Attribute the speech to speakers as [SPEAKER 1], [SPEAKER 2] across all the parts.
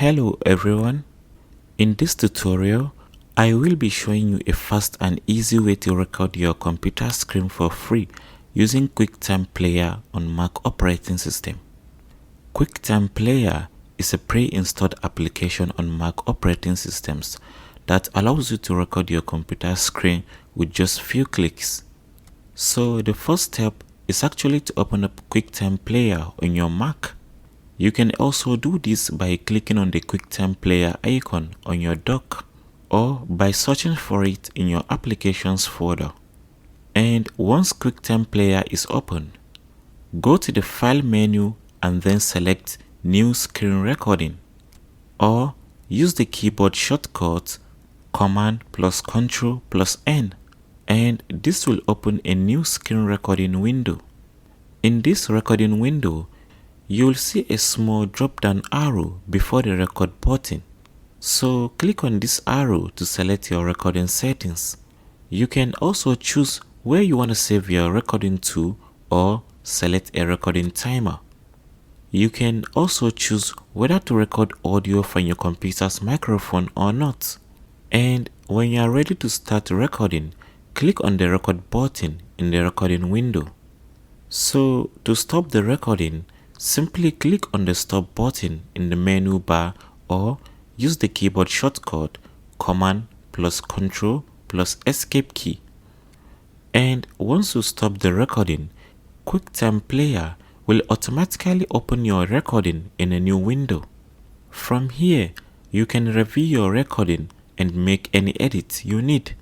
[SPEAKER 1] Hello everyone, in this tutorial I will be showing you a fast and easy way to record your computer screen for free using QuickTime Player on Mac operating system. QuickTime Player is a pre-installed application on Mac operating systems that allows you to record your computer screen with just few clicks. So the first step is actually to open up QuickTime Player on your Mac. You can also do this by clicking on the QuickTime Player icon on your dock or by searching for it in your applications folder. And once QuickTime Player is open, go to the File menu and then select New Screen Recording, or use the keyboard shortcut Command plus Control plus N, and this will open a new screen recording window. In this recording window, you'll see a small drop-down arrow before the record button. So click on this arrow to select your recording settings. You can also choose where you want to save your recording to or select a recording timer. You can also choose whether to record audio from your computer's microphone or not. And when you are ready to start recording, click on the record button in the recording window. So to stop the recording, simply click on the stop button in the menu bar or use the keyboard shortcut Command plus Control plus Escape key. And once you stop the recording, QuickTime Player will automatically open your recording in a new window. From here, you can review your recording and make any edits you need.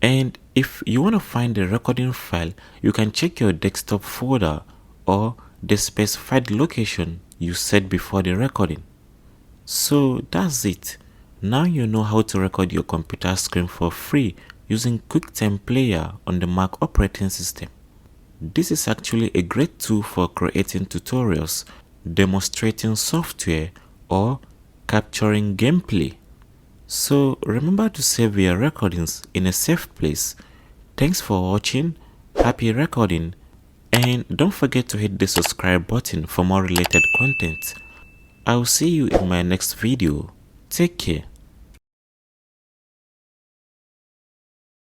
[SPEAKER 1] And if you want to find the recording file, you can check your desktop folder or the specified location you set before the recording. So that's it. Now you know how to record your computer screen for free using QuickTime Player on the Mac operating system. This is actually a great tool for creating tutorials, demonstrating software, or capturing gameplay. So remember to save your recordings in a safe place. Thanks for watching, happy recording, and don't forget to hit the subscribe button for more related content. I'll see you in my next video. Take care.